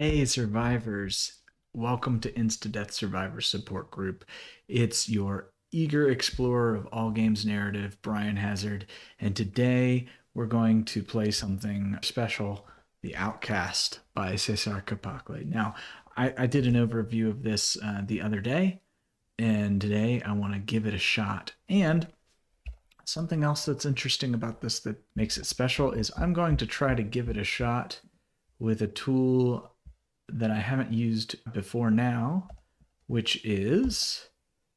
Hey, survivors. Welcome to Insta-Death Survivor Support Group. It's your eager explorer of all games narrative, Brian Hazard, and today we're going to play something special, The Outcast by Cezar Capacle. Now, I did an overview of this the other day, and today I want to give it a shot. And something else that's interesting about this that makes it special is I'm going to try to give it a shot with a tool that I haven't used before now, which is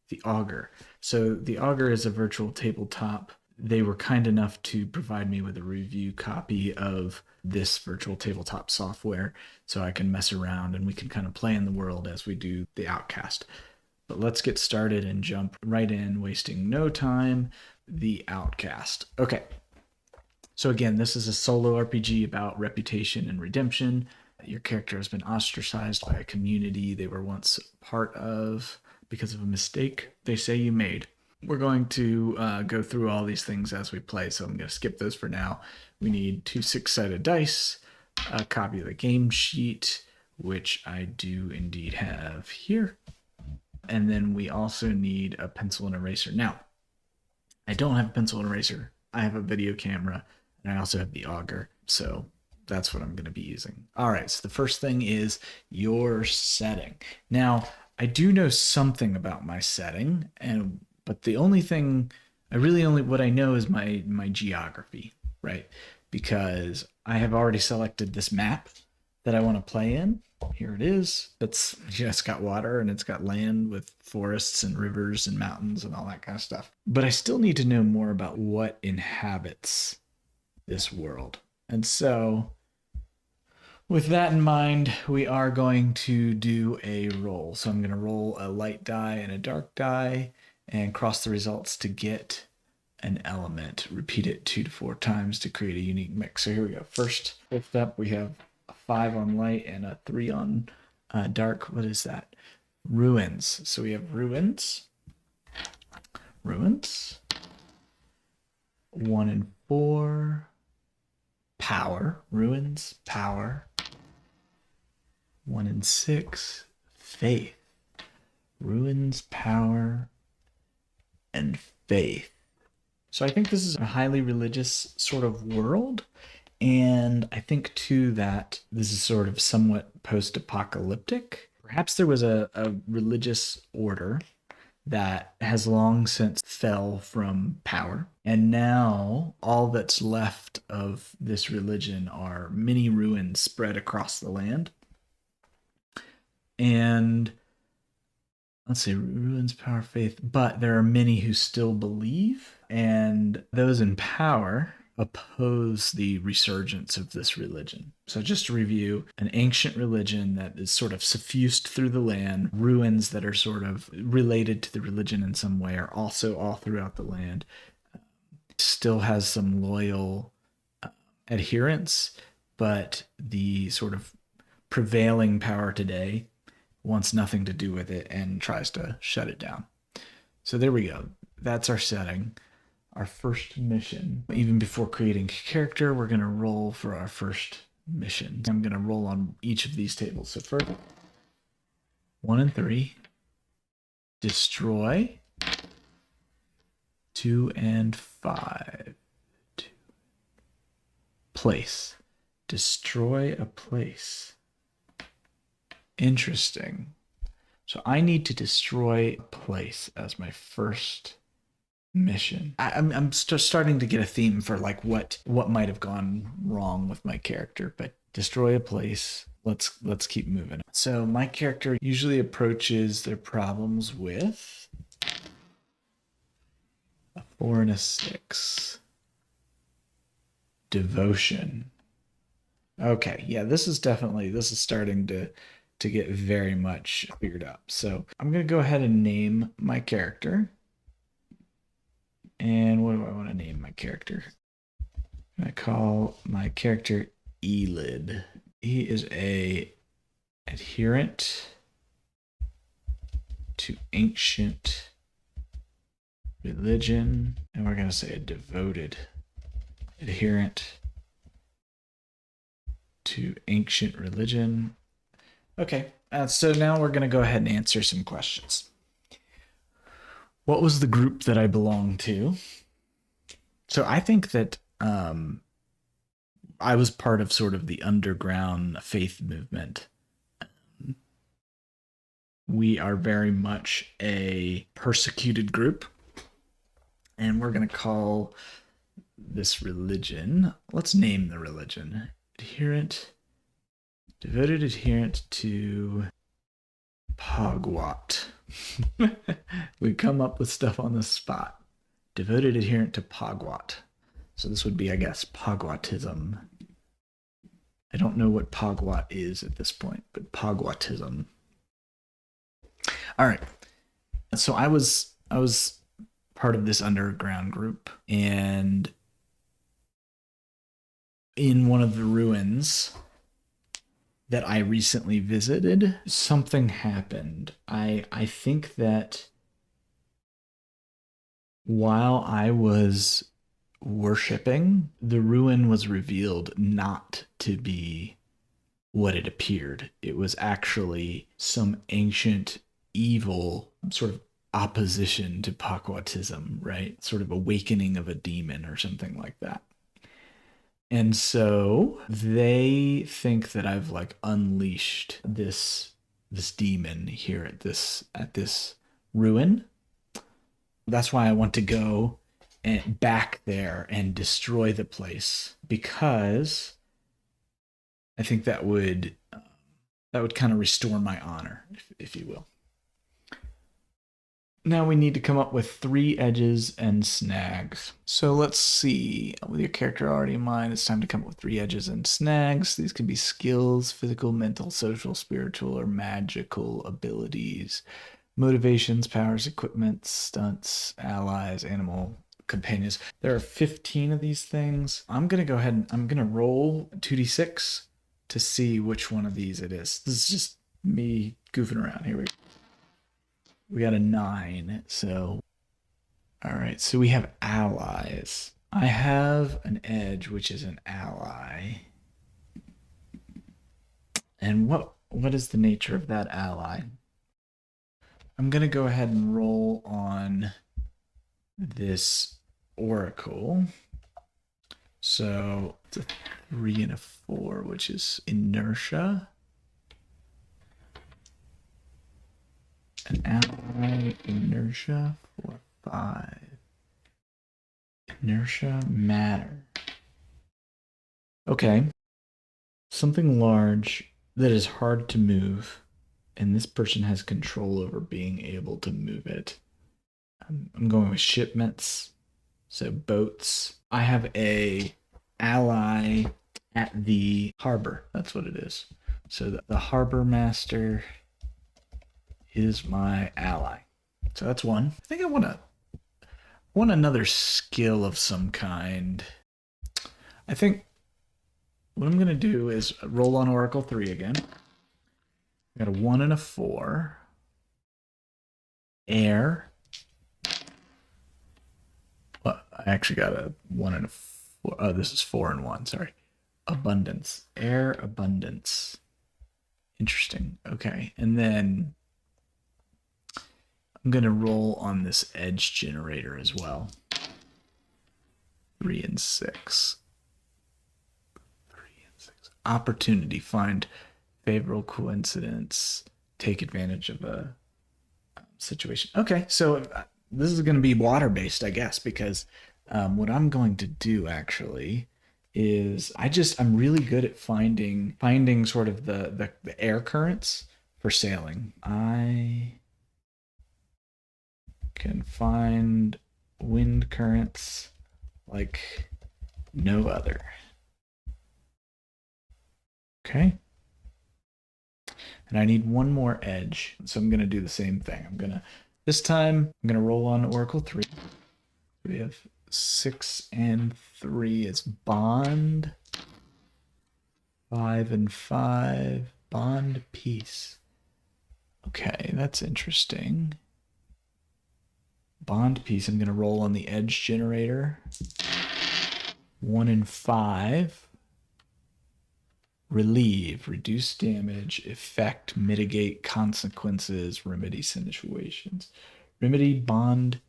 the Augur. So the Augur is a virtual tabletop. They were kind enough to provide me with a review copy of this virtual tabletop software so I can mess around and we can kind of play in the world as we do the Outcast. But let's get started and jump right in, wasting no time. The Outcast. Okay. So again, this is a solo RPG about reputation and redemption. Your character has been ostracized by a community they were once part of because of a mistake they say you made. We're going to go through all these things as we play, so I'm going to skip those for now. We need 2 6-sided dice, a copy of the game sheet, which I do indeed have here. And then we also need a pencil and eraser. Now, I don't have a pencil and eraser. I have a video camera, and I also have the Augur, so that's what I'm going to be using. All right, so the first thing is your setting. Now, I do know something about my setting, but the only thing what I know is my geography, right? Because I have already selected this map that I want to play in. Here it is. It's got water and it's got land with forests and rivers and mountains and all that kind of stuff. But I still need to know more about what inhabits this world. And so with that in mind, we are going to do a roll. So I'm going to roll a light die and a dark die and cross the results to get an element. Repeat it 2 to 4 times to create a unique mix. So here we go. First up, we have a 5 on light and a 3 on dark. What is that? Ruins. So we have ruins. Ruins. 1 and 4. Power. Ruins. Power. 1 and 6. Faith. Ruins, power, and faith. So I think this is a highly religious sort of world. And I think, too, that this is sort of somewhat post-apocalyptic. Perhaps there was a religious order that has long since fell from power. And now all that's left of this religion are many ruins spread across the land. And let's see, ruins, power, faith, but there are many who still believe, and those in power oppose the resurgence of this religion. So just to review, an ancient religion that is sort of suffused through the land, ruins that are sort of related to the religion in some way are also all throughout the land, still has some loyal adherents, but the sort of prevailing power today wants nothing to do with it and tries to shut it down. So there we go. That's our setting. Our first mission. Even before creating a character, we're going to roll for our first mission. I'm going to roll on each of these tables. So first, 1 and 3. Destroy. 2 and 5. 2. Place. Destroy a place. Interesting. So I need to destroy a place as my first mission. I'm starting to get a theme for like what might have gone wrong with my character, but destroy a place. Let's keep moving. So my character usually approaches their problems with a 4 and a 6. Devotion. Okay, yeah, this is starting to get very much cleared up. So I'm going to go ahead and name my character. And what do I want to name my character? I'm going to call my character Elid. He is a adherent to ancient religion. And we're going to say a devoted adherent to ancient religion. Okay, so now we're going to go ahead and answer some questions. What was the group that I belonged to? So I think that I was part of sort of the underground faith movement. We are very much a persecuted group, and we're going to call this religion, let's name the religion, devoted adherent to Pogwat. We come up with stuff on the spot. Devoted adherent to Pogwat. So this would be, I guess, Pogwatism. I don't know what Pogwat is at this point, but Pogwatism. All right. So I was part of this underground group, and in one of the ruins that I recently visited, something happened. I think that while I was worshiping, the ruin was revealed not to be what it appeared. It was actually some ancient evil sort of opposition to Pakwatism, right? Sort of awakening of a demon or something like that. And so they think that I've like unleashed this demon here at this ruin. That's why I want to go and back there and destroy the place, because I think that would kind of restore my honor, if you will. Now we need to come up with 3 edges and snags. So let's see. With your character already in mind, it's time to come up with 3 edges and snags. These can be skills, physical, mental, social, spiritual, or magical abilities. Motivations, powers, equipment, stunts, allies, animal, companions. There are 15 of these things. I'm going to go ahead and I'm going to roll 2d6 to see which one of these it is. This is just me goofing around. Here we go. We got a 9, so... Alright, so we have allies. I have an edge, which is an ally. And what is the nature of that ally? I'm going to go ahead and roll on this oracle. So it's a 3 and a 4, which is inertia. An ally, inertia, 4, 5. Inertia, matter. Okay. Something large that is hard to move, and this person has control over being able to move it. I'm going with shipments, so boats. I have a ally at the harbor. That's what it is. So the harbor master is my ally. So that's 1. I think I want another skill of some kind. I think what I'm going to do is roll on Oracle 3 again. I got a 1 and a 4. Air. Well, I actually got a 1 and a 4. Oh, this is 4 and 1. Sorry. Abundance. Air abundance. Interesting. Okay. And then I'm going to roll on this edge generator as well. 3 and 6. 3 and 6. Opportunity. Find favorable coincidence. Take advantage of a situation. Okay, so this is going to be water-based, I guess, because what I'm going to do actually is I'm really good at finding sort of the air currents for sailing. I can find wind currents like no other. Okay. And I need 1 more edge, so I'm going to do the same thing. This time, I'm going to roll on Oracle 3. We have 6 and 3 is bond. 5 and 5, bond peace. Okay, that's interesting. Bond peace, I'm going to roll on the edge generator. 1 and 5. relieve, reduce damage, effect, mitigate consequences, remedy situations. Remedy, bond,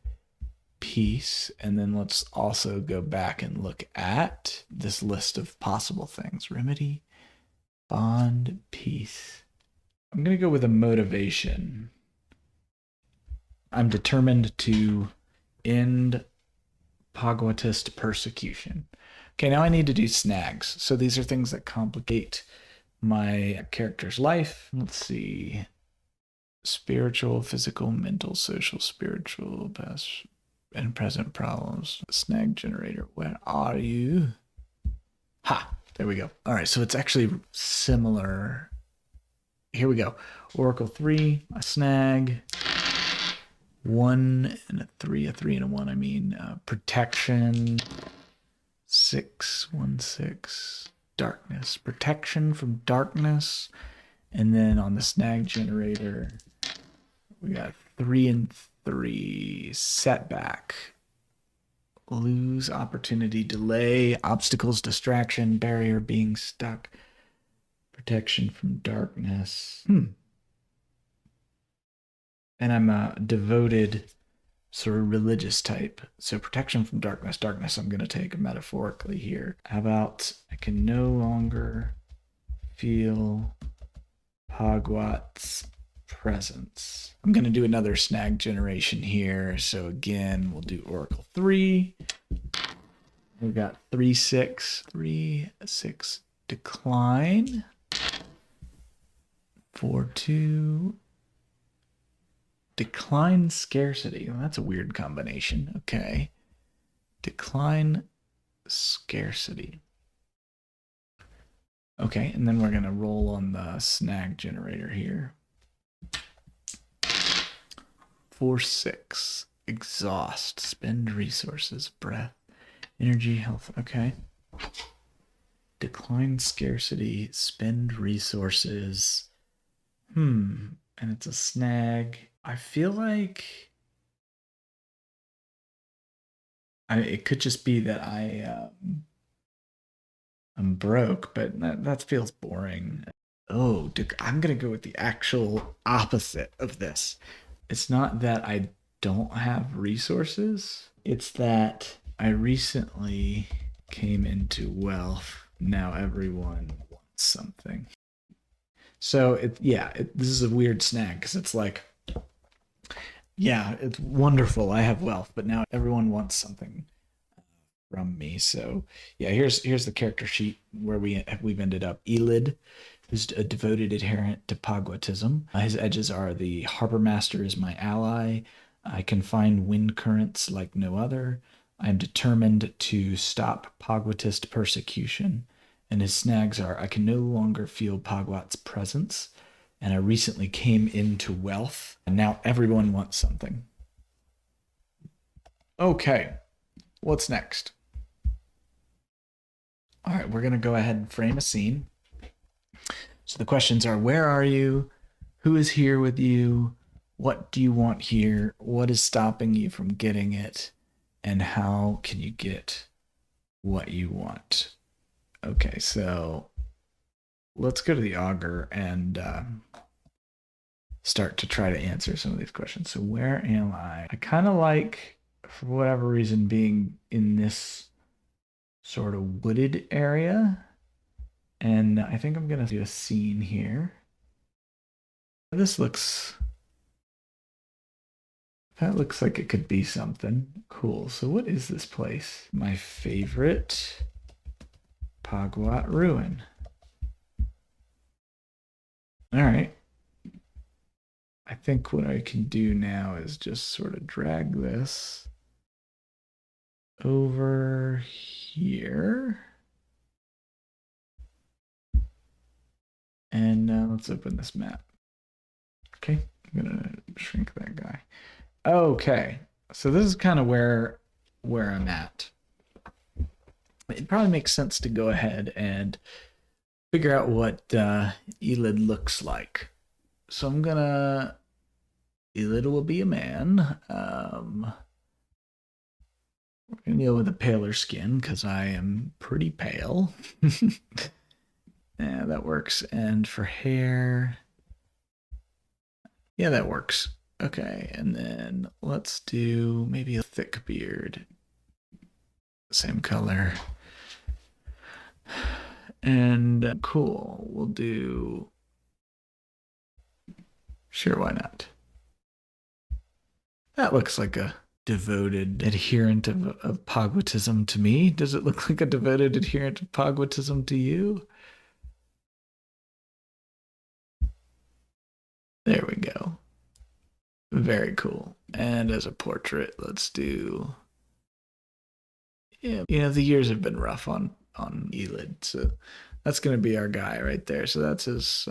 peace. And then let's also go back and look at this list of possible things. Remedy, bond, peace. I'm going to go with a motivation. I'm determined to end Pogwatist persecution. Okay, now I need to do snags. So these are things that complicate my character's life. Let's see. Spiritual, physical, mental, social, spiritual, past and present problems. Snag generator. Where are you? Ha! There we go. All right, so it's actually similar. Here we go. Oracle 3, a snag. 1 and a 3 and a 1. I mean, protection. 6, 1, 6. Darkness. Protection from darkness. And then on the snag generator, we got 3 and 3. Setback. Lose opportunity, delay, obstacles, distraction, barrier, being stuck. Protection from darkness. And I'm a devoted sort of religious type. So protection from darkness. Darkness I'm going to take metaphorically here. How about I can no longer feel Pogwat's presence. I'm going to do another snag generation here. So again, we'll do Oracle 3. We've got 3, 6. 3, 6. Decline. 4, 2. Decline scarcity. Well, that's a weird combination. Okay. Decline scarcity. Okay, and then we're going to roll on the snag generator here. 4, 6. Exhaust. Spend resources. Breath. Energy, health. Okay. Decline scarcity. Spend resources. And it's a snag. I feel like it could just be that I'm broke, but that feels boring. Oh, I'm going to go with the actual opposite of this. It's not that I don't have resources. It's that I recently came into wealth. Now everyone wants something. So this is a weird snag because it's like, yeah, it's wonderful. I have wealth, but now everyone wants something from me. So yeah, here's the character sheet where we've ended up. Elid, who's a devoted adherent to Pogwatism. His edges are the harbor master is my ally. I can find wind currents like no other. I am determined to stop Pogwatist persecution. And his snags are I can no longer feel Pogwat's presence. And I recently came into wealth. And now everyone wants something. Okay, what's next? All right, we're going to go ahead and frame a scene. So the questions are, where are you? Who is here with you? What do you want here? What is stopping you from getting it? And how can you get what you want? Okay, so let's go to the Augur and start to try to answer some of these questions. So where am I? I kind of like, for whatever reason, being in this sort of wooded area. And I think I'm going to do a scene here. That looks like it could be something cool. So what is this place? My favorite Pogwat ruin. All right. I think what I can do now is just sort of drag this over here. And let's open this map. Okay, I'm gonna shrink that guy. Okay, so this is kind of where I'm at. It probably makes sense to go ahead and figure out what Elid looks like. So Elid will be a man. We're gonna deal with a paler skin because I am pretty pale. Yeah, that works. And for hair, yeah, that works. Okay, and then let's do maybe a thick beard. Same color. And cool, we'll do. Sure, why not? That looks like a devoted adherent of Pogwatism to me. Does it look like a devoted adherent of Pogwatism to you? There we go. Very cool. And as a portrait, let's do. Yeah, the years have been rough on Elid, so that's gonna be our guy right there. So that's his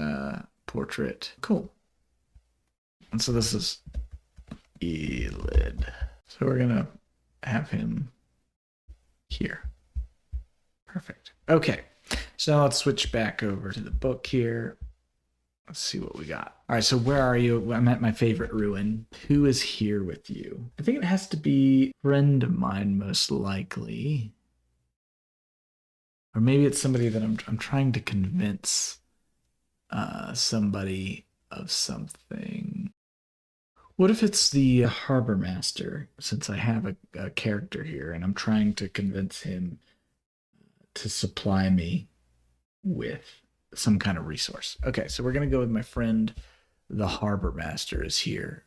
portrait. Cool. And so this is Elid. So we're gonna have him here. Perfect. Okay. So now let's switch back over to the book here. Let's see what we got. All right, so where are you? I'm at my favorite ruin. Who is here with you? I think it has to be a friend of mine, most likely. Or maybe it's somebody that I'm trying to convince somebody of something. What if it's the harbor master, since I have a character here and I'm trying to convince him to supply me with some kind of resource? Okay, so we're going to go with my friend, the harbor master is here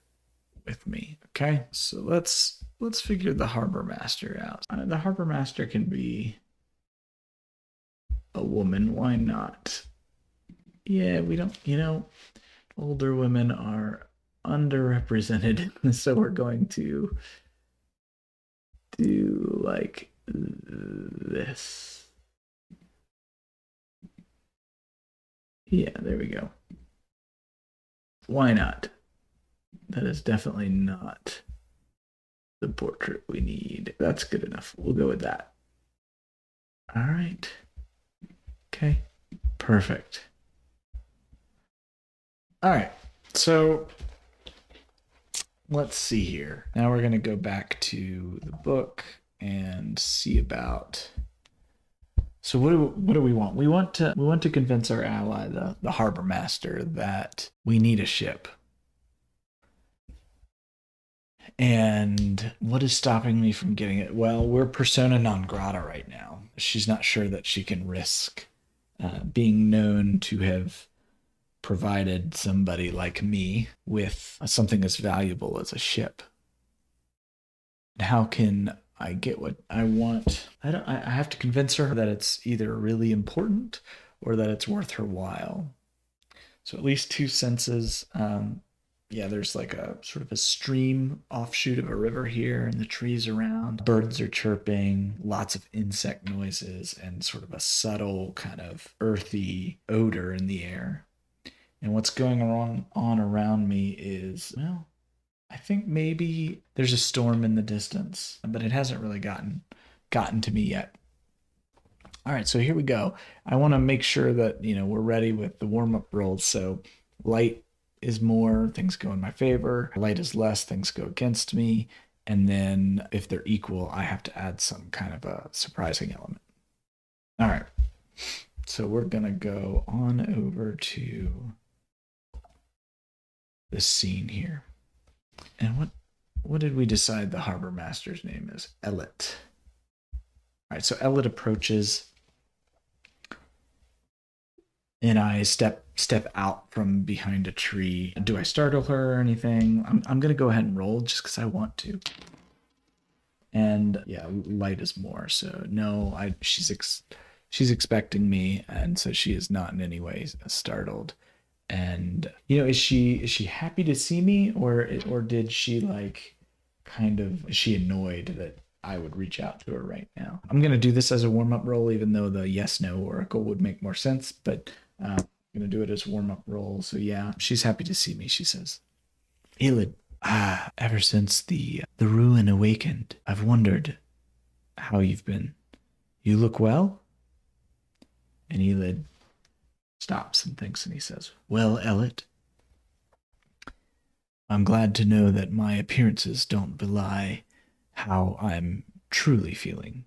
with me. Okay, so let's figure the harbor master out. The harbor master can be a woman. Why not? Yeah, we don't, older women are underrepresented. So we're going to do like this. Yeah, there we go. Why not? That is definitely not the portrait we need. That's good enough. We'll go with that. All right. Okay. Perfect. All right. So let's see here. Now we're going to go back to the book and see about. So what do we want? We want to convince our ally, the harbor master, that we need a ship. And what is stopping me from getting it? Well, we're persona non grata right now. She's not sure that she can risk being known to have provided somebody like me with something as valuable as a ship. How can I get what I want? I have to convince her that it's either really important or that it's worth her while. So at least two senses. Yeah, there's like a sort of a stream offshoot of a river here, and the trees around. Birds are chirping, lots of insect noises, and sort of a subtle kind of earthy odor in the air. And what's going on around me is, well, I think maybe there's a storm in the distance, but it hasn't really gotten to me yet. All right, so here we go. I want to make sure that, we're ready with the warm-up rolls. So light is more, things go in my favor. Light is less, things go against me. And then if they're equal, I have to add some kind of a surprising element. All right. So we're going to go on over to this scene here. And what did we decide the harbor master's name is? Ellet. All right, so Ellet approaches, and I step out from behind a tree. Do I startle her or anything? I'm gonna go ahead and roll just because I want to. And yeah, light is more. So no, she's expecting me, and so she is not in any way startled. And is she happy to see me, or did she like kind of, is she annoyed that I would reach out to her right now? I'm gonna do this as a warm up roll, even though the yes no oracle would make more sense, but I'm gonna do it as a warm up roll. So yeah, she's happy to see me. She says, "Elid, ever since the ruin awakened, I've wondered how you've been. You look well." And Elid stops and thinks, and he says, "Well, Ellet, I'm glad to know that my appearances don't belie how I'm truly feeling.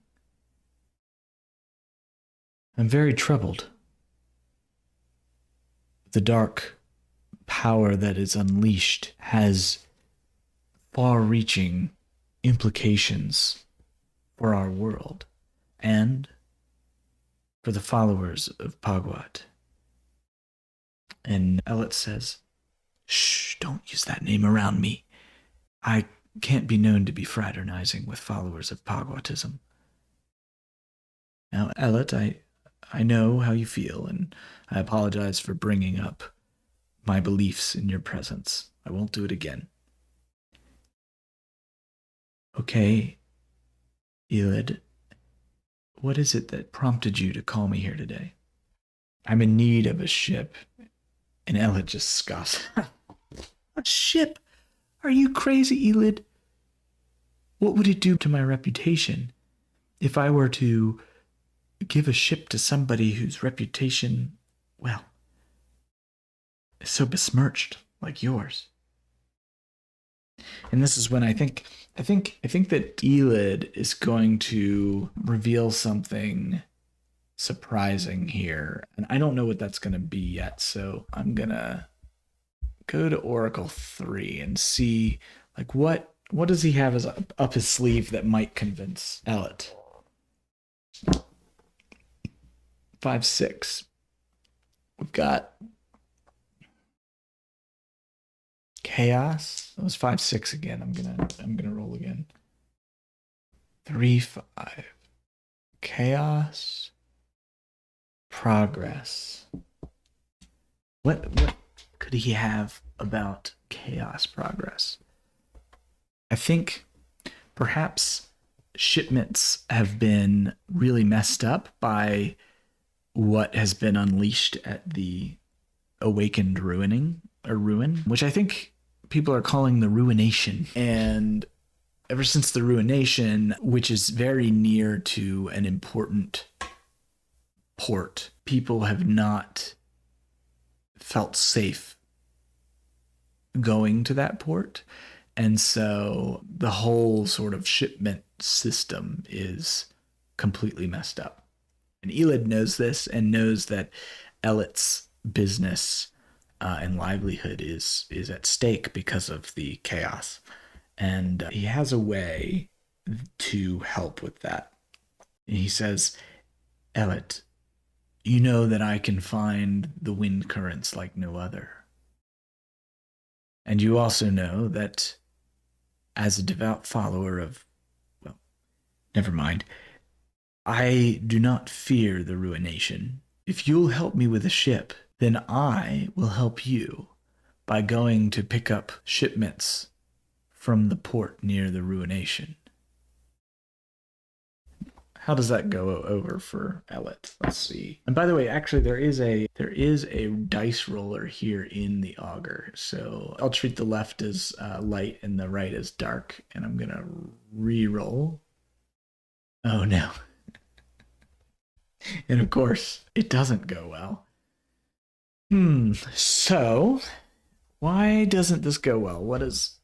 I'm very troubled. The dark power that is unleashed has far-reaching implications for our world and for the followers of Pagwat. And Ellet says, "Shh, don't use that name around me. I can't be known to be fraternizing with followers of Pagwatism." Now, Ellet, I know how you feel, and I apologize for bringing up my beliefs in your presence. I won't do it again. Okay, Elid, what is it that prompted you to call me here today? I'm in need of a ship. And Elid just scoffs. A ship? Are you crazy, Elid? What would it do to my reputation if I were to give a ship to somebody whose reputation, well, is so besmirched like yours? And this is when I think that Elid is going to reveal something surprising here. And I don't know what that's going to be yet, so I'm going to go to Oracle 3 and see like what does he have as up his sleeve that might convince Ellet. 5-6. We've got Chaos. That was 5-6 again. I'm gonna roll again. 3-5. Chaos. Progress. What could he have about chaos progress? I think perhaps shipments have been really messed up by what has been unleashed at the awakened ruin, which I think people are calling the ruination. And ever since the ruination, which is very near to an important port, people have not felt safe going to that port. And so the whole sort of shipment system is completely messed up. And Elid knows this and knows that Ellet's business and livelihood is at stake because of the chaos. And he has a way to help with that. And he says, Ellet, you know that I can find the wind currents like no other. And you also know that as a devout follower of, well, never mind, I do not fear the ruination. If you'll help me with a ship, then I will help you by going to pick up shipments from the port near the ruination. How does that go over for Ellet? Let's see. And by the way, actually, there is a dice roller here in the Augur. So I'll treat the left as light and the right as dark. And I'm gonna re-roll. Oh no. And of course, it doesn't go well. So why doesn't this go well? What is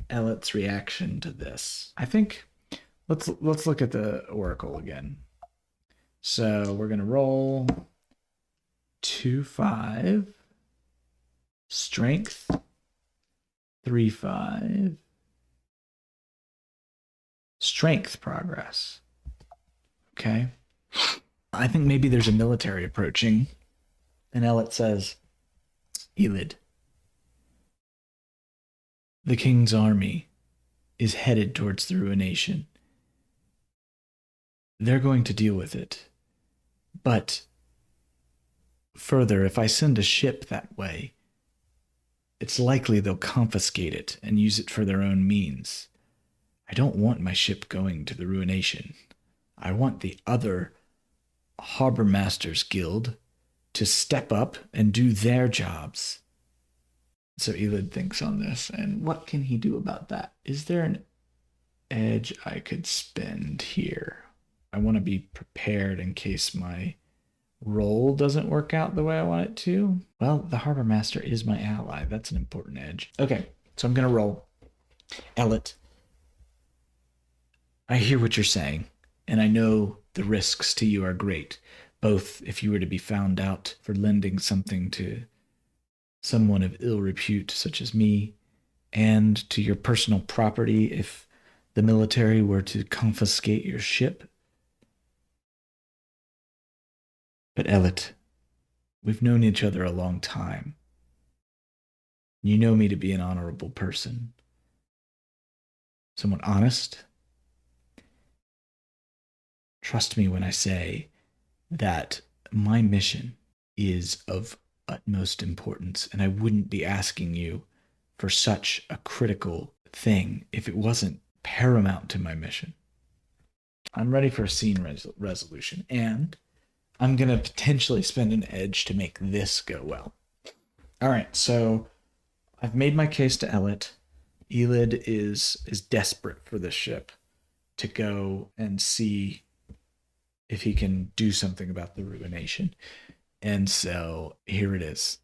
Ellet's reaction to this? I think let's look at the Oracle again. So we're gonna roll 2-5, strength 3-5, strength progress. Okay. I think maybe there's a military approaching. And Ellet says, Elid, the king's army is headed towards the ruination. They're going to deal with it. But further, if I send a ship that way, it's likely they'll confiscate it and use it for their own means. I don't want my ship going to the ruination. I want the other Harbor Masters Guild to step up and do their jobs. So Elid thinks on this, and what can he do about that? Is there an edge I could spend here? I want to be prepared in case my roll doesn't work out the way I want it to. Well, the Harbor Master is my ally. That's an important edge. Okay, so I'm going to roll. Ellet, I hear what you're saying, and I know the risks to you are great, both if you were to be found out for lending something to someone of ill repute such as me, and to your personal property if the military were to confiscate your ship. But Ellet, we've known each other a long time. You know me to be an honorable person, someone honest. Trust me when I say that my mission is of utmost importance, and I wouldn't be asking you for such a critical thing if it wasn't paramount to my mission. I'm ready for a scene resolution, and I'm going to potentially spend an edge to make this go well. All right, so I've made my case to Ellet. Elid is desperate for this ship to go and see if he can do something about the ruination. And so here it is.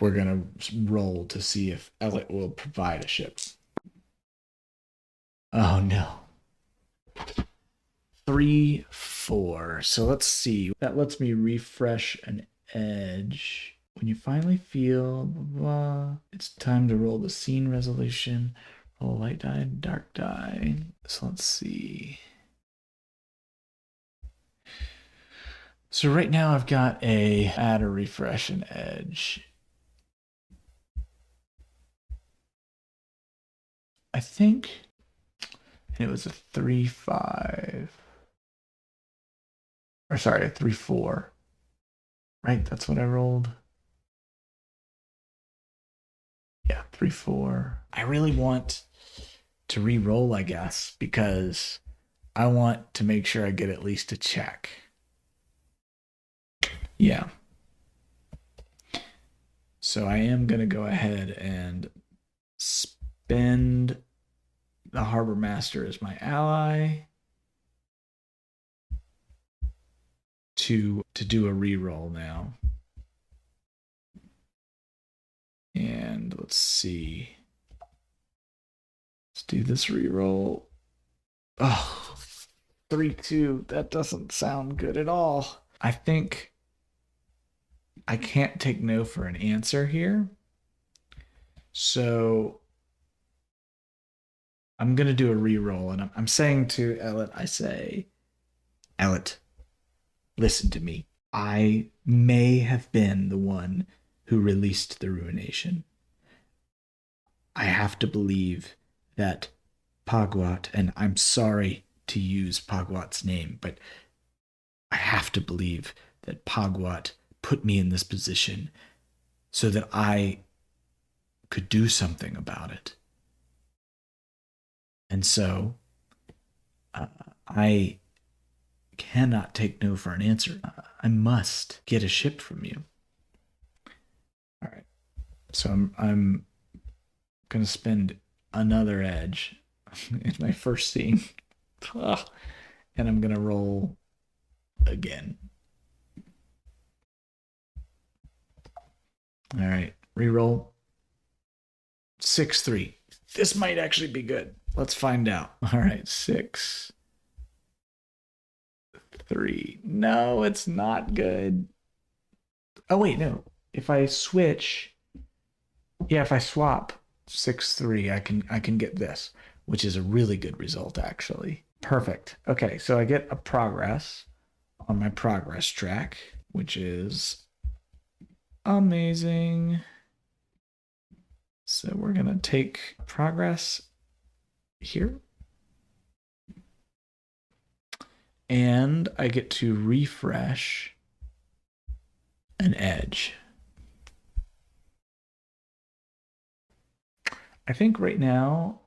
We're going to roll to see if Ellet will provide a ship. Oh, no. 3, 4. So let's see. That lets me refresh an edge. When you finally feel blah, it's time to roll the scene resolution. Roll light die, dark die. So let's see. So right now I've got a add a refresh and edge. I think it was a 3, 5. Or sorry, a 3, 4. Right, that's what I rolled. Yeah, 3, 4. I really want to re-roll, I guess, because I want to make sure I get at least a check. Yeah. So I am going to go ahead and spend the Harbor Master as my ally to do a re-roll now. And let's see. Let's do this re-roll. Oh, 3, 2. That doesn't sound good at all. I think I can't take no for an answer here. So I'm going to do a re-roll. And I'm saying to Ellet, I say, Ellet, listen to me. I may have been the one who released the ruination. I have to believe that Pagwat, and I'm sorry to use Pagwat's name, but I have to believe that Pagwat put me in this position so that I could do something about it. And so I cannot take no for an answer. I must get a ship from you. All right. So I'm going to spend another edge in my first scene. And I'm going to roll again. All right. Reroll. 6, 3. This might actually be good. Let's find out. All right. 6, 3. No, it's not good. Oh, wait, no. If I switch, yeah, if I swap 6, 3, I can get this, which is a really good result, actually. Perfect. Okay, so I get a progress on my progress track, which is amazing. So we're going to take progress here. And I get to refresh an edge. I think right now,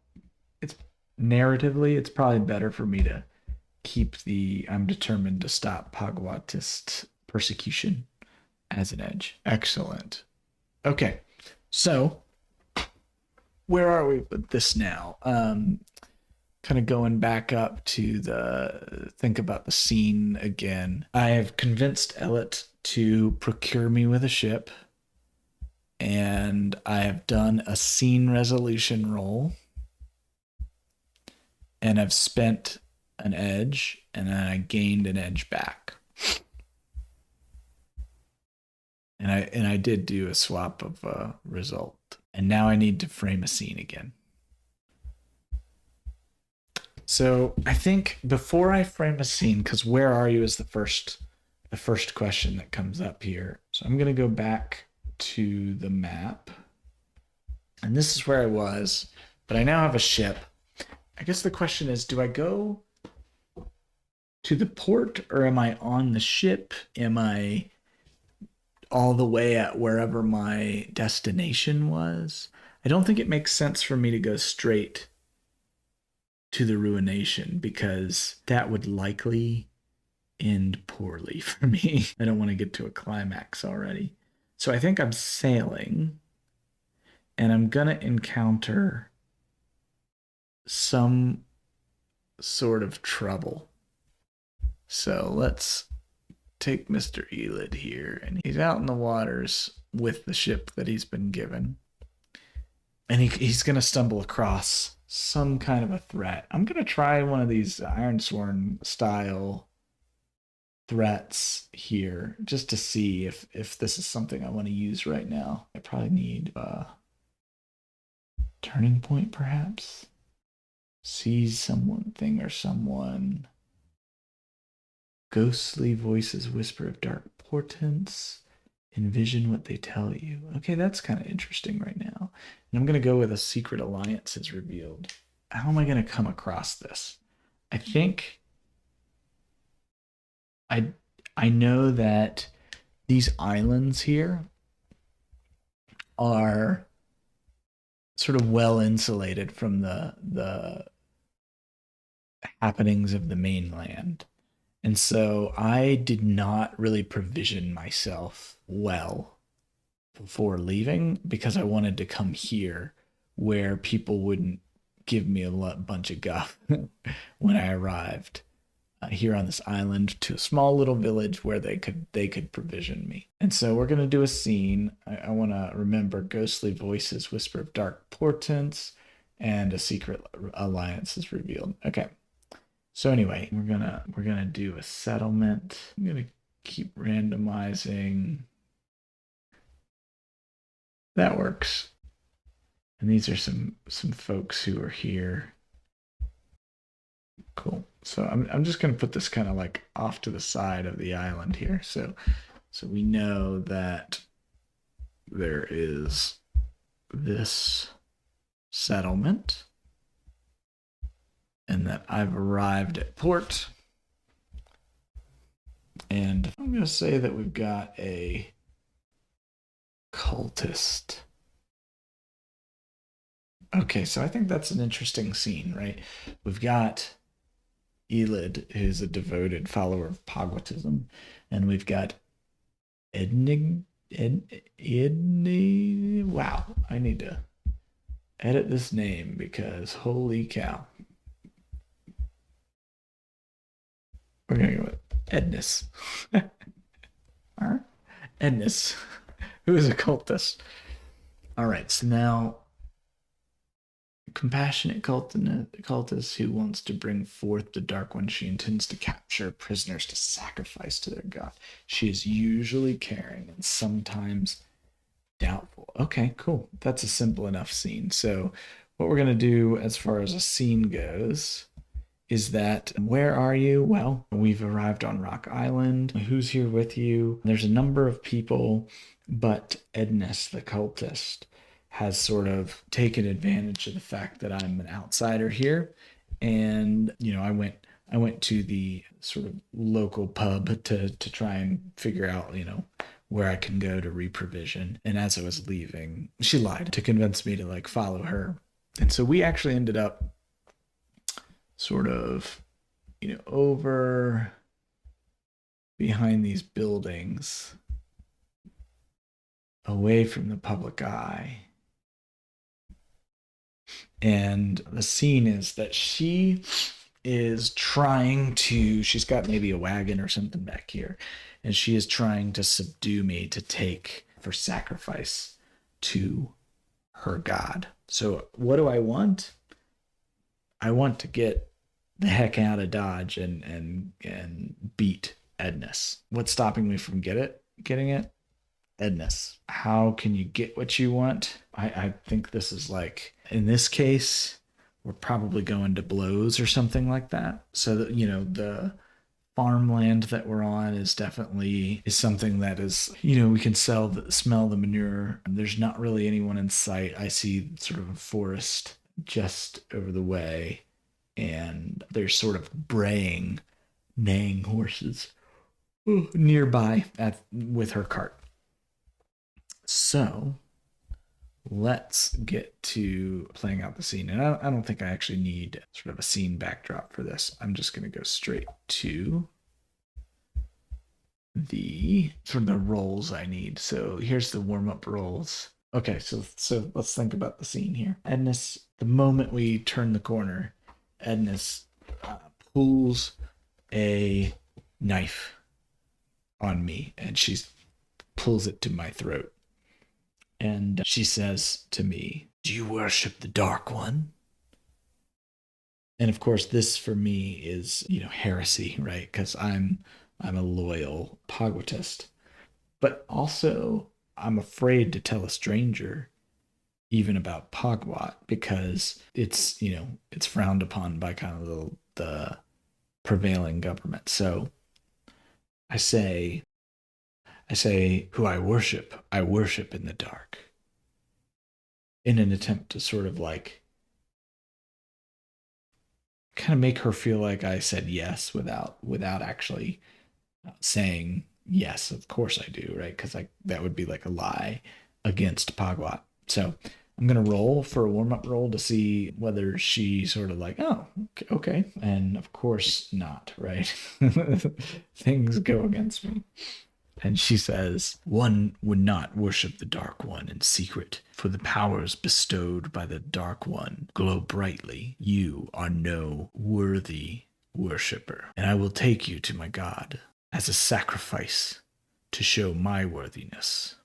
it's narratively, it's probably better for me to keep the I'm determined to stop Pagwatist persecution as an edge. Excellent. Okay, so where are we with this now? Kind of going back up to the think about the scene again. I have convinced Ellet to procure me with a ship, and I have done a scene resolution roll, and I've spent an edge, and then I gained an edge back. And I did do a swap of result. And now I need to frame a scene again. So I think before I frame a scene, because where are you is the first question that comes up here. So I'm gonna go back to the map. And this is where I was, but I now have a ship. I guess the question is, do I go to the port or am I on the ship? Am I all the way at wherever my destination was? I don't think it makes sense for me to go straight to the ruination because that would likely end poorly for me. I don't want to get to a climax already. So I think I'm sailing and I'm going to encounter some sort of trouble. So let's take Mr. Elid here, and he's out in the waters with the ship that he's been given. And he's going to stumble across some kind of a threat. I'm going to try one of these Ironsworn style threats here just to see if this is something I want to use right now. I probably need a turning point, perhaps. Seize something or someone. Ghostly voices whisper of dark portents. Envision what they tell you. Okay, that's kind of interesting right now. And I'm going to go with a secret alliance is revealed. How am I going to come across this? I think I I know that these islands here are sort of well insulated from the happenings of the mainland. And so I did not really provision myself well before leaving because I wanted to come here where people wouldn't give me a bunch of guff when I arrived here on this island to a small little village where they could provision me. And so we're gonna do a scene. I want to remember ghostly voices, whisper of dark portents, and a secret alliance is revealed. Okay. So anyway, we're gonna do a settlement. I'm gonna keep randomizing. That works. And these are some folks who are here. Cool. So I'm just gonna put this kind of like off to the side of the island here. So we know that there is this settlement and that I've arrived at port. And I'm going to say that we've got a cultist. Okay, so I think that's an interesting scene, right? We've got Elid, who's a devoted follower of Pogwatism, and we've got wow, I need to edit this name because holy cow. We're going to go with Edness. Edness, who is a cultist. All right, so now compassionate cultist who wants to bring forth the dark one. She intends to capture prisoners to sacrifice to their god. She is usually caring and sometimes doubtful. Okay, cool. That's a simple enough scene. So what we're going to do as far as a scene goes is that where are you? Well, we've arrived on Rock Island. Who's here with you? There's a number of people, but Edness, the cultist, has sort of taken advantage of the fact that I'm an outsider here. And, I went to the sort of local pub to try and figure out, where I can go to reprovision. And as I was leaving, she lied to convince me to like follow her. And so we actually ended up sort of, over behind these buildings, away from the public eye. And the scene is that she is she's got maybe a wagon or something back here, and she is trying to subdue me to take for sacrifice to her god. So what do I want? I want to get the heck out of Dodge and beat Edness. What's stopping me from getting it? Edness, how can you get what you want? I think this is like, in this case, we're probably going to blows or something like that. So that, the farmland that we're on is something that is, we can smell the manure. There's not really anyone in sight. I see sort of a forest just over the way, and there's sort of neighing horses nearby with her cart. So let's get to playing out the scene. And I don't think I actually need sort of a scene backdrop for this. I'm just going to go straight to the sort of the roles I need. So here's the warm up roles. Okay, so let's think about the scene here. Edness, the moment we turn the corner, Edness pulls a knife on me, and she pulls it to my throat. And she says to me, "Do you worship the Dark One?" And of course, this for me is, heresy, right? Because I'm a loyal Pogwatist, but also I'm afraid to tell a stranger even about Pogwat because it's frowned upon by kind of the prevailing government. So I say, who I worship in the dark, in an attempt to sort of like kind of make her feel like I said yes without actually saying yes. Of course I do, right? Because like that would be like a lie against Pogwat. So I'm gonna roll for a warm up roll to see whether she sort of like, oh, okay, and of course not, right? Things go against me. And she says, "One would not worship the Dark One in secret, for the powers bestowed by the Dark One glow brightly. You are no worthy worshipper, and I will take you to my God as a sacrifice to show my worthiness."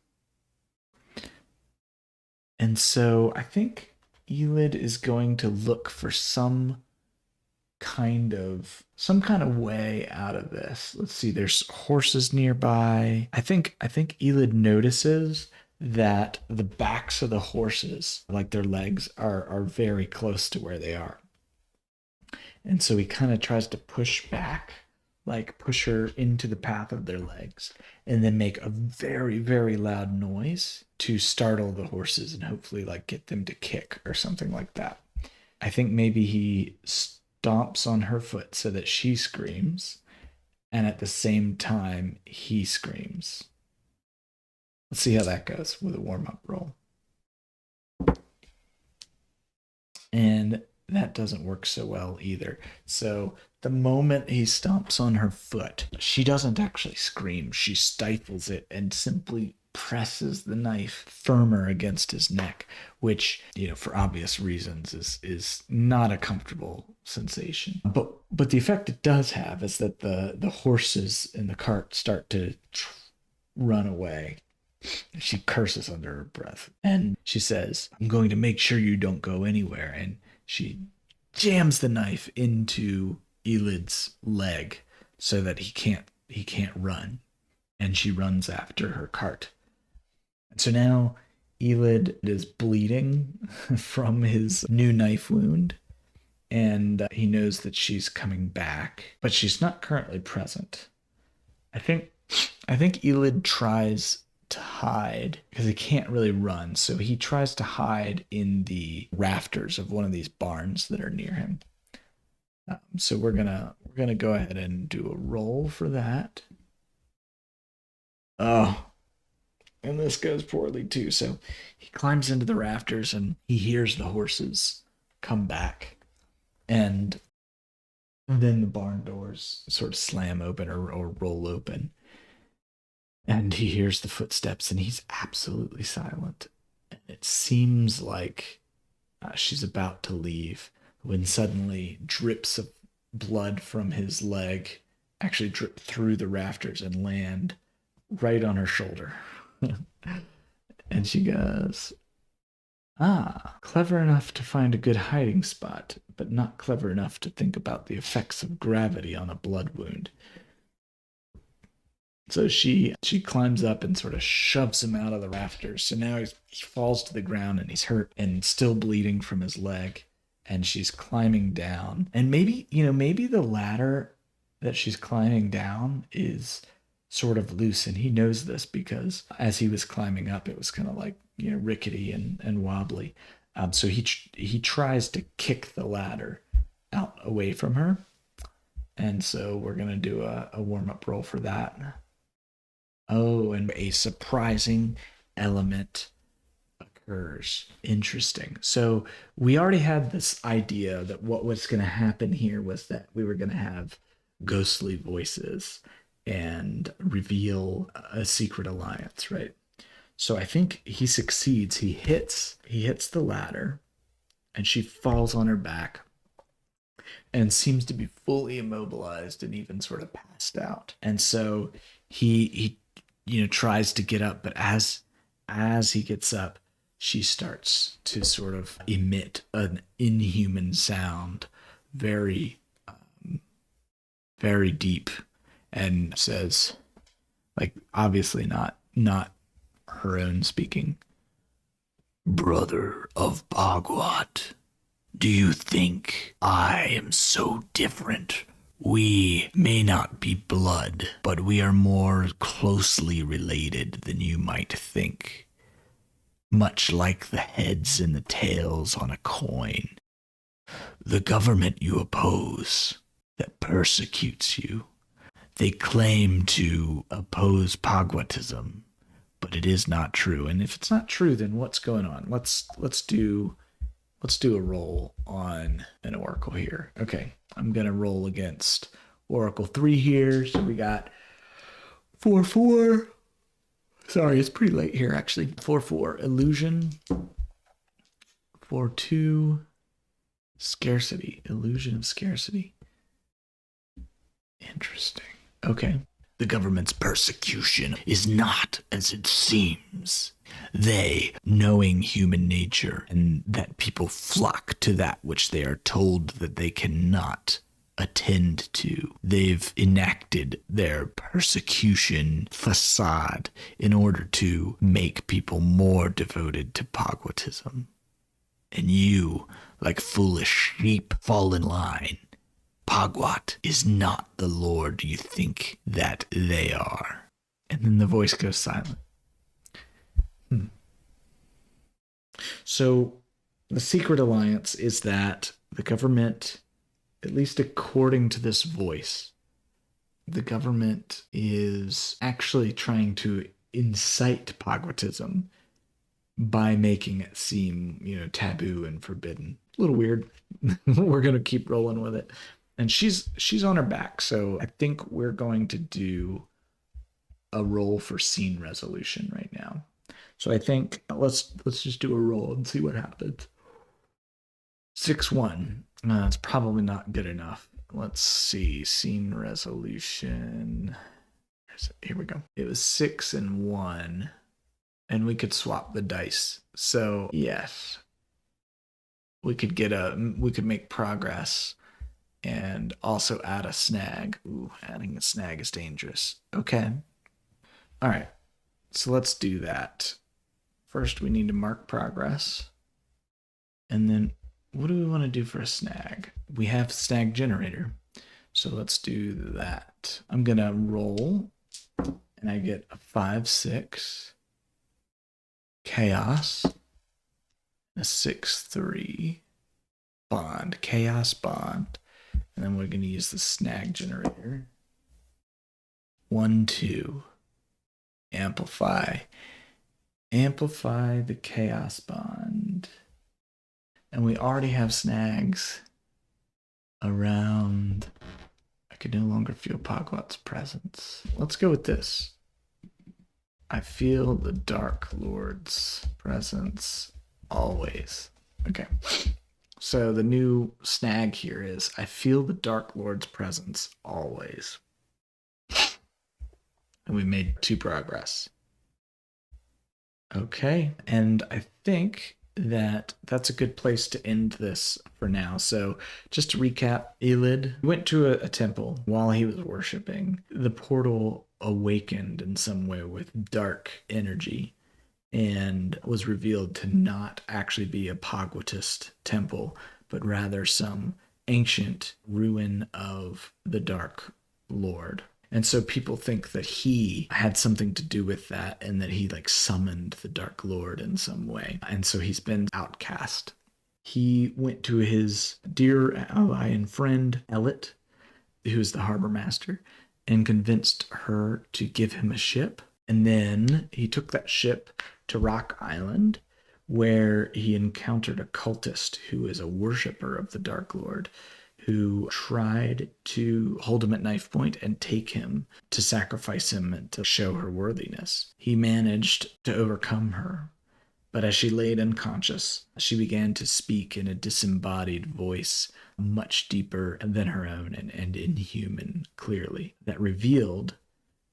And so I think Elid is going to look for some kind of way out of this. Let's see, there's horses nearby. I think Elid notices that the backs of the horses, like their legs, are very close to where they are. And so he kind of tries to push back, like push her into the path of their legs, and then make a very, very loud noise to startle the horses and hopefully like get them to kick or something like that. I think maybe he stomps on her foot so that she screams, and at the same time, he screams. Let's see how that goes with a warm up roll. And that doesn't work so well either. So the moment he stomps on her foot, she doesn't actually scream. She stifles it and simply presses the knife firmer against his neck, which, for obvious reasons is not a comfortable sensation. But the effect it does have is that the horses in the cart start to run away. She curses under her breath, and she says, "I'm going to make sure you don't go anywhere." And she jams the knife into Elid's leg so that he can't run. And she runs after her cart. And so now Elid is bleeding from his new knife wound, and he knows that she's coming back, but she's not currently present. I think Elid tries to hide because he can't really run, so he tries to hide in the rafters of one of these barns that are near him. So we're gonna go ahead and do a roll for that. Oh, and this goes poorly too. So he climbs into the rafters and he hears the horses come back, and then the barn doors sort of slam open or roll open, and he hears the footsteps, and he's absolutely silent. And it seems like she's about to leave when suddenly drips of blood from his leg actually drip through the rafters and land right on her shoulder. And she goes, "Ah, clever enough to find a good hiding spot, but not clever enough to think about the effects of gravity on a blood wound." So she climbs up and sort of shoves him out of the rafters. So now he falls to the ground and he's hurt and still bleeding from his leg. And she's climbing down. And maybe, maybe the ladder that she's climbing down is sort of loose. And he knows this because as he was climbing up, it was kind of like, rickety and wobbly. So he tries to kick the ladder out away from her. And so we're going to do a warm up roll for that. Oh, and a surprising element occurs. Interesting. So we already had this idea that what was going to happen here was that we were going to have ghostly voices and reveal a secret alliance, right? So I think he succeeds. He hits the ladder and she falls on her back and seems to be fully immobilized and even sort of passed out. And so he tries to get up, but as he gets up, she starts to sort of emit an inhuman sound, very very deep, and says, like, obviously not her own speaking, "Brother of Bagwat, do you think I am so different? We may not be blood, but we are more closely related than you might think. Much like the heads and the tails on a coin. The government you oppose, that persecutes you, they claim to oppose Pagwatism, but it is not true. And if it's not true, then what's going on? Let's do a roll on an oracle here. Okay, I'm gonna roll against Oracle 3 here. So we got 4-4. Sorry, it's pretty late here actually. 4-4 illusion. 4-2 scarcity. Illusion of scarcity. Interesting. Okay. The government's persecution is not as it seems. They, knowing human nature, and that people flock to that which they are told that they cannot attend to, they've enacted their persecution facade in order to make people more devoted to Pagwatism. And you, like foolish sheep, fall in line. Pagwat is not the lord you think that they are." And then the voice goes silent. So the secret alliance is that the government, at least according to this voice, the government is actually trying to incite Pagwatism by making it seem, taboo and forbidden. A little weird. We're going to keep rolling with it. And she's on her back, so I think we're going to do a roll for scene resolution right now. So I think let's just do a roll and see what happens. 6-1. It's probably not good enough. Let's see. Scene resolution. Here we go. It was 6 and 1, and we could swap the dice. So yes, we could make progress. And also add a snag. Ooh, adding a snag is dangerous. Okay. All right. So let's do that. First, we need to mark progress. And then what do we want to do for a snag? We have snag generator. So let's do that. I'm going to roll. And I get a 5-6. Chaos. A 6-3. Bond. Chaos bond. And then we're going to use the snag generator. 1-2. Amplify. Amplify the chaos bond. And we already have snags around. I can no longer feel Pagwat's presence. Let's go with this. I feel the Dark Lord's presence always. Okay. So the new snag here is, I feel the Dark Lord's presence always. And we made 2 progress. Okay, and I think that that's a good place to end this for now. So, just to recap, Elid went to a temple while he was worshiping. The portal awakened in some way with dark energy and was revealed to not actually be a Pagwatist temple, but rather some ancient ruin of the Dark Lord. And so people think that he had something to do with that and that he like summoned the Dark Lord in some way. And so he's been outcast. He went to his dear ally and friend, Elit, who's the harbor master, and convinced her to give him a ship. And then he took that ship to Rock Island, where he encountered a cultist who is a worshiper of the Dark Lord, who tried to hold him at knife point and take him to sacrifice him and to show her worthiness. He managed to overcome her, but as she laid unconscious, she began to speak in a disembodied voice, much deeper than her own and inhuman, clearly, that revealed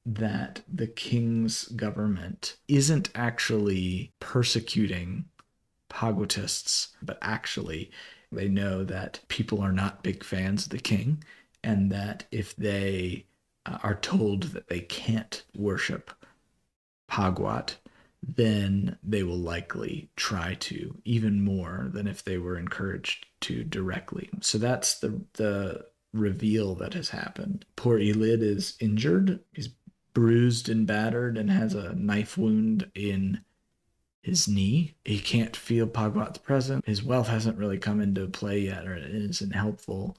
that the king's government isn't actually persecuting Pagwatists, but actually they know that people are not big fans of the king, and that if they are told that they can't worship Pagwat, then they will likely try to, even more than if they were encouraged to directly. So that's the reveal that has happened. Poor Elid is injured. He's bruised and battered and has a knife wound in his knee. He can't feel Pagwat's presence. His wealth hasn't really come into play yet, or it isn't helpful.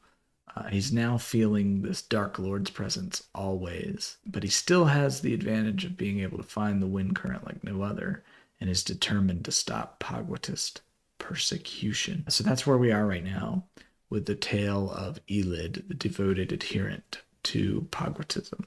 He's now feeling this Dark Lord's presence always, but he still has the advantage of being able to find the wind current like no other, and is determined to stop Pagwatist persecution. So that's where we are right now with the tale of Elid, the devoted adherent to Pagwatism.